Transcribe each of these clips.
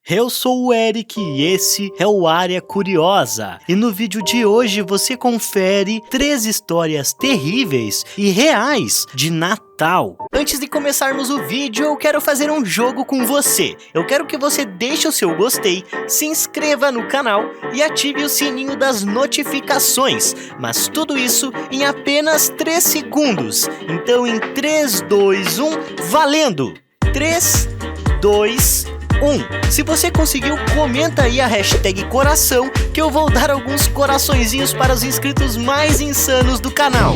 Eu sou o Eric e esse é o Área Curiosa. E no vídeo de hoje você confere 3 histórias terríveis e reais de Natal. Antes de começarmos o vídeo, eu quero fazer um jogo com você. Eu quero que você deixe o seu gostei, se inscreva no canal e ative o sininho das notificações. Mas tudo isso em apenas 3 segundos. Então em 3, 2, 1, valendo! 3, 2, 1. Se você conseguiu, comenta aí a hashtag coração que eu vou dar alguns coraçõezinhos para os inscritos mais insanos do canal.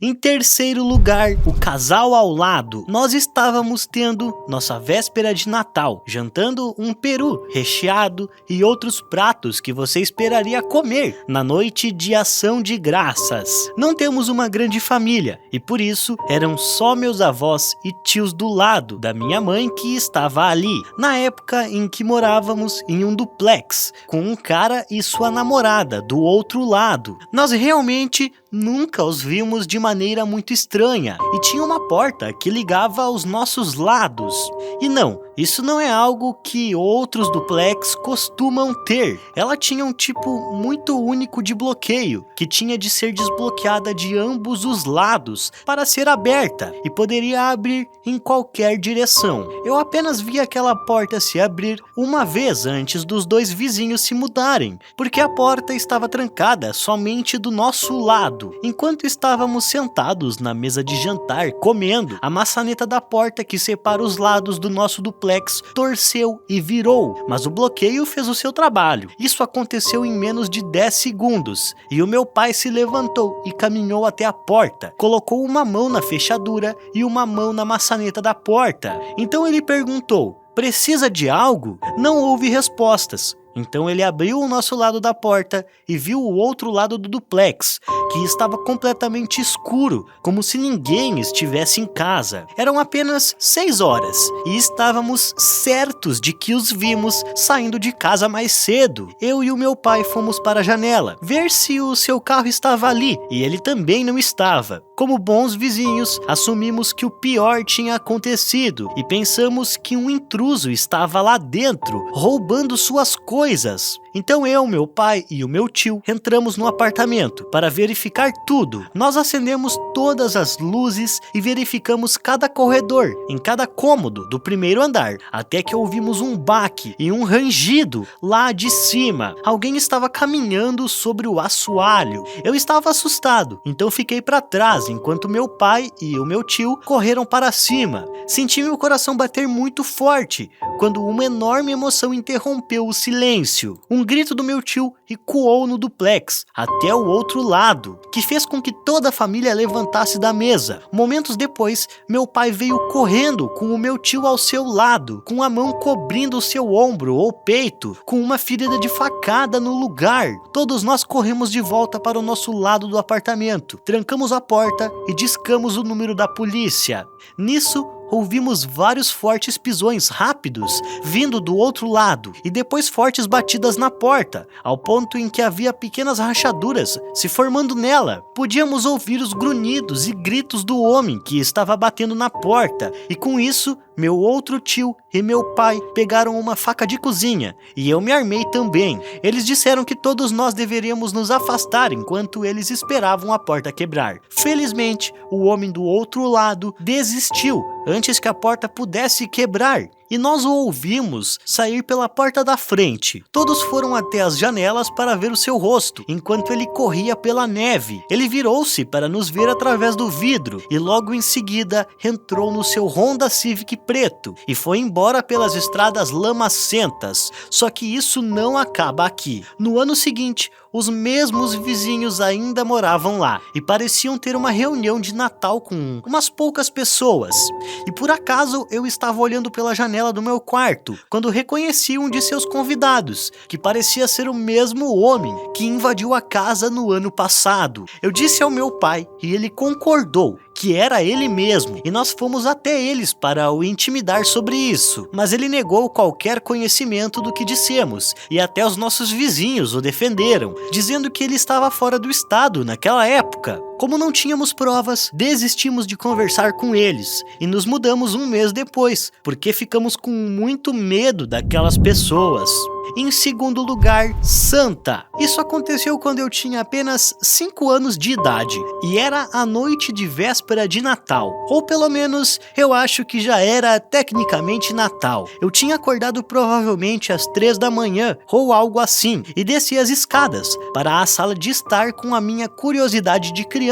Em terceiro lugar, o casal ao lado. Nós estávamos tendo nossa véspera de Natal, jantando um peru recheado e outros pratos que você esperaria comer na noite de ação de graças. Não temos uma grande família e por isso eram só meus avós e tios do lado da minha mãe que estava ali. Na época em que morávamos em um duplex, com um cara e sua namorada do outro lado. Nós realmente nunca os vimos de maneira muito estranha e tinha uma porta que ligava aos nossos lados. E não, isso não é algo que outros duplex costumam ter. Ela tinha um tipo muito único de bloqueio, que tinha de ser desbloqueada de ambos os lados para ser aberta e poderia abrir em qualquer direção. Eu apenas vi aquela porta se abrir uma vez antes dos dois vizinhos se mudarem, porque a porta estava trancada somente do nosso lado. Enquanto estávamos sentados na mesa de jantar comendo, a maçaneta da porta que separa os lados do nosso duplex torceu e virou, mas o bloqueio fez o seu trabalho. Isso aconteceu em menos de 10 segundos e o meu pai se levantou e caminhou até a porta, colocou uma mão na fechadura e uma mão na maçaneta da porta. Então ele perguntou: "Precisa de algo?" Não houve respostas. Então ele abriu o nosso lado da porta e viu o outro lado do duplex, que estava completamente escuro, como se ninguém estivesse em casa. Eram apenas 6 horas e estávamos certos de que os vimos saindo de casa mais cedo. Eu e o meu pai fomos para a janela, ver se o seu carro estava ali, e ele também não estava. Como bons vizinhos, assumimos que o pior tinha acontecido e pensamos que um intruso estava lá dentro, roubando suas coisas. Então eu, meu pai e o meu tio entramos no apartamento para verificar tudo. Nós acendemos todas as luzes e verificamos cada corredor, em cada cômodo do primeiro andar, até que ouvimos um baque e um rangido lá de cima. Alguém estava caminhando sobre o assoalho. Eu estava assustado, então fiquei para trás enquanto meu pai e o meu tio correram para cima. Senti meu coração bater muito forte quando uma enorme emoção interrompeu o silêncio. Um grito do meu tio ecoou no duplex, até o outro lado, que fez com que toda a família levantasse da mesa. Momentos depois, meu pai veio correndo com o meu tio ao seu lado, com a mão cobrindo o seu ombro ou peito, com uma ferida de facada no lugar. Todos nós corremos de volta para o nosso lado do apartamento, trancamos a porta e discamos o número da polícia. Nisso, ouvimos vários fortes pisões rápidos vindo do outro lado e depois fortes batidas na porta, ao ponto em que havia pequenas rachaduras se formando nela. Podíamos ouvir os grunhidos e gritos do homem que estava batendo na porta, e com isso meu outro tio e meu pai pegaram uma faca de cozinha e eu me armei também. Eles disseram que todos nós deveríamos nos afastar enquanto eles esperavam a porta quebrar. Felizmente, o homem do outro lado desistiu antes que a porta pudesse quebrar, e nós o ouvimos sair pela porta da frente. Todos foram até as janelas para ver o seu rosto, enquanto ele corria pela neve. Ele virou-se para nos ver através do vidro, e logo em seguida entrou no seu Honda Civic preto, e foi embora pelas estradas lamacentas. Só que isso não acaba aqui. No ano seguinte, os mesmos vizinhos ainda moravam lá, e pareciam ter uma reunião de Natal com umas poucas pessoas. E por acaso eu estava olhando pela janela do meu quarto, quando reconheci um de seus convidados, que parecia ser o mesmo homem que invadiu a casa no ano passado. Eu disse ao meu pai e ele concordou que era ele mesmo, e nós fomos até eles para o intimidar sobre isso, mas ele negou qualquer conhecimento do que dissemos, e até os nossos vizinhos o defenderam, dizendo que ele estava fora do estado naquela época. Como não tínhamos provas, desistimos de conversar com eles e nos mudamos um mês depois, porque ficamos com muito medo daquelas pessoas. Em segundo lugar, Santa. Isso aconteceu quando eu tinha apenas 5 anos de idade e era a noite de véspera de Natal, ou pelo menos eu acho que já era tecnicamente Natal. Eu tinha acordado provavelmente às 3 da manhã ou algo assim e desci as escadas para a sala de estar com a minha curiosidade de criança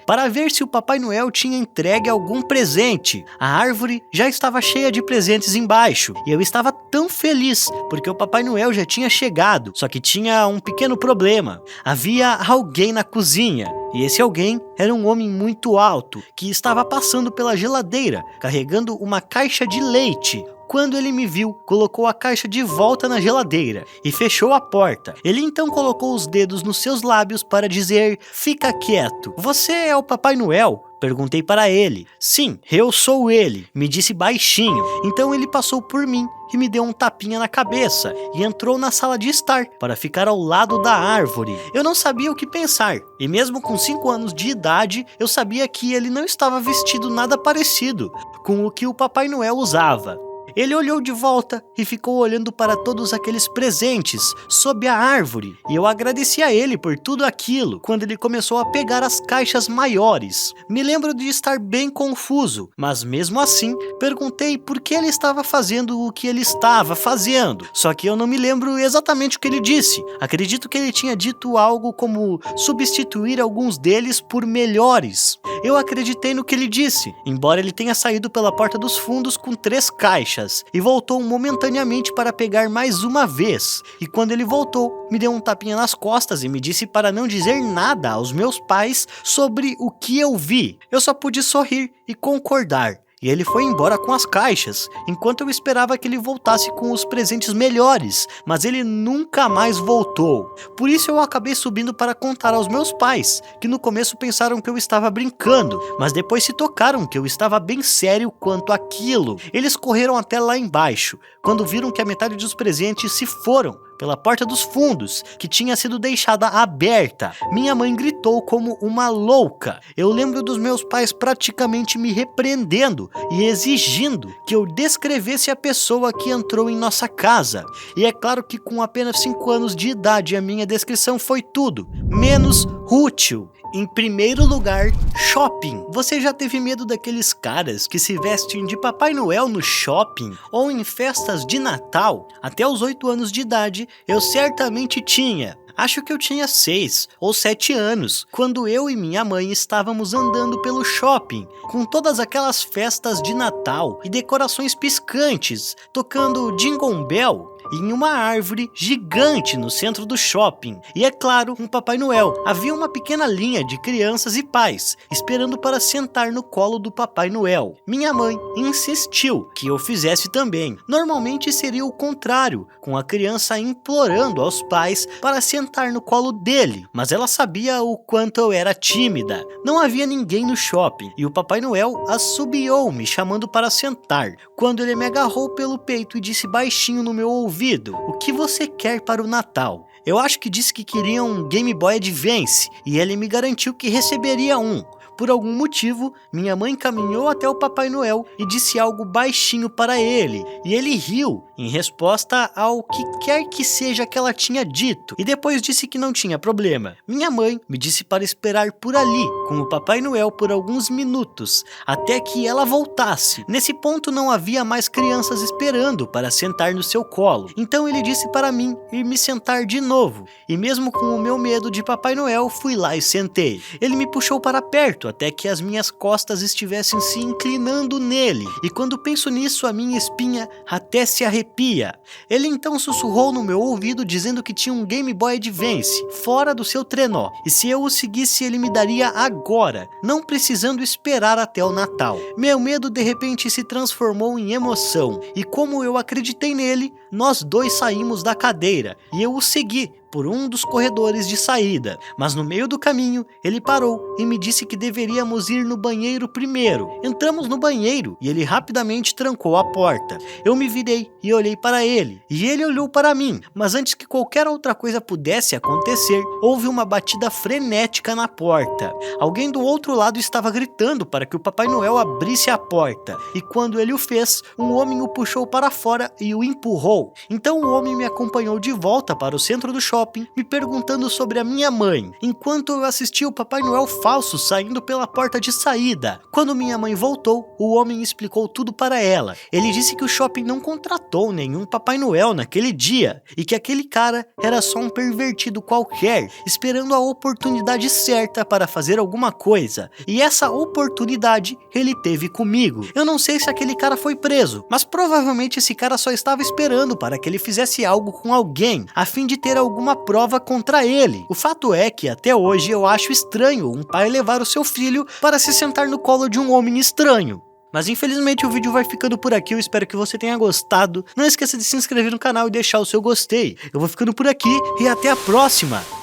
para ver se o Papai Noel tinha entregue algum presente. A árvore já estava cheia de presentes embaixo e eu estava tão feliz porque o Papai Noel já tinha chegado, só que tinha um pequeno problema. Havia alguém na cozinha e esse alguém era um homem muito alto que estava passando pela geladeira carregando uma caixa de leite. Quando ele me viu, colocou a caixa de volta na geladeira e fechou a porta. Ele então colocou os dedos nos seus lábios para dizer: "Fica quieto. Você é o Papai Noel?" Perguntei para ele. "Sim, eu sou ele", me disse baixinho. Então ele passou por mim e me deu um tapinha na cabeça e entrou na sala de estar para ficar ao lado da árvore. Eu não sabia o que pensar e mesmo com 5 anos de idade eu sabia que ele não estava vestido nada parecido com o que o Papai Noel usava. Ele olhou de volta e ficou olhando para todos aqueles presentes sob a árvore. E eu agradeci a ele por tudo aquilo quando ele começou a pegar as caixas maiores. Me lembro de estar bem confuso, mas mesmo assim perguntei por que ele estava fazendo o que ele estava fazendo. Só que eu não me lembro exatamente o que ele disse. Acredito que ele tinha dito algo como substituir alguns deles por melhores. Eu acreditei no que ele disse, embora ele tenha saído pela porta dos fundos com 3 caixas. E voltou momentaneamente para pegar mais uma vez. E quando ele voltou, me deu um tapinha nas costas e me disse para não dizer nada aos meus pais sobre o que eu vi. Eu só pude sorrir e concordar. E ele foi embora com as caixas, enquanto eu esperava que ele voltasse com os presentes melhores, mas ele nunca mais voltou. Por isso eu acabei subindo para contar aos meus pais, que no começo pensaram que eu estava brincando, mas depois se tocaram que eu estava bem sério quanto àquilo. Eles correram até lá embaixo, quando viram que a metade dos presentes se foram pela porta dos fundos, que tinha sido deixada aberta. Minha mãe gritou como uma louca. Eu lembro dos meus pais praticamente me repreendendo e exigindo que eu descrevesse a pessoa que entrou em nossa casa. E é claro que com apenas 5 anos de idade a minha descrição foi tudo menos útil. Em primeiro lugar, shopping. Você já teve medo daqueles caras que se vestem de Papai Noel no shopping ou em festas de Natal? Até os 8 anos de idade, eu certamente tinha. Acho que eu tinha 6 ou 7 anos, quando eu e minha mãe estávamos andando pelo shopping, com todas aquelas festas de Natal e decorações piscantes, tocando Jingle Bell em uma árvore gigante no centro do shopping. E é claro, um Papai Noel. Havia uma pequena linha de crianças e pais, esperando para sentar no colo do Papai Noel. Minha mãe insistiu que eu fizesse também. Normalmente seria o contrário, com a criança implorando aos pais para sentar no colo dele, mas ela sabia o quanto eu era tímida. Não havia ninguém no shopping, e o Papai Noel assobiou me chamando para sentar, quando ele me agarrou pelo peito e disse baixinho no meu ouvido: "O que você quer para o Natal?" Eu acho que disse que queria um Game Boy Advance e ele me garantiu que receberia um. Por algum motivo, minha mãe caminhou até o Papai Noel e disse algo baixinho para ele, e ele riu em resposta ao que quer que seja que ela tinha dito, e depois disse que não tinha problema. Minha mãe me disse para esperar por ali, com o Papai Noel por alguns minutos, até que ela voltasse. Nesse ponto não havia mais crianças esperando para sentar no seu colo, então ele disse para mim ir me sentar de novo, e mesmo com o meu medo de Papai Noel, fui lá e sentei. Ele me puxou para perto, até que as minhas costas estivessem se inclinando nele, e quando penso nisso a minha espinha até se arrepia. Ele então sussurrou no meu ouvido dizendo que tinha um Game Boy Advance fora do seu trenó, e se eu o seguisse ele me daria agora, não precisando esperar até o Natal. Meu medo de repente se transformou em emoção, e como eu acreditei nele, nós dois saímos da cadeira, e eu o segui por um dos corredores de saída, mas no meio do caminho ele parou e me disse que deveríamos ir no banheiro primeiro. Entramos no banheiro e ele rapidamente trancou a porta. Eu me virei e olhei para ele, e ele olhou para mim, mas antes que qualquer outra coisa pudesse acontecer, houve uma batida frenética na porta. Alguém do outro lado estava gritando para que o Papai Noel abrisse a porta, e quando ele o fez, um homem o puxou para fora e o empurrou. Então o homem me acompanhou de volta para o centro do shopping, me perguntando sobre a minha mãe, enquanto eu assistia o Papai Noel falso saindo pela porta de saída. Quando minha mãe voltou, o homem explicou tudo para ela. Ele disse que o shopping não contratou nenhum Papai Noel naquele dia, e que aquele cara era só um pervertido qualquer, esperando a oportunidade certa para fazer alguma coisa, e essa oportunidade ele teve comigo. Eu não sei se aquele cara foi preso, mas provavelmente esse cara só estava esperando para que ele fizesse algo com alguém, a fim de ter alguma prova contra ele. O fato é que até hoje eu acho estranho um pai levar o seu filho para se sentar no colo de um homem estranho. Mas infelizmente o vídeo vai ficando por aqui, eu espero que você tenha gostado. Não esqueça de se inscrever no canal e deixar o seu gostei. Eu vou ficando por aqui e até a próxima!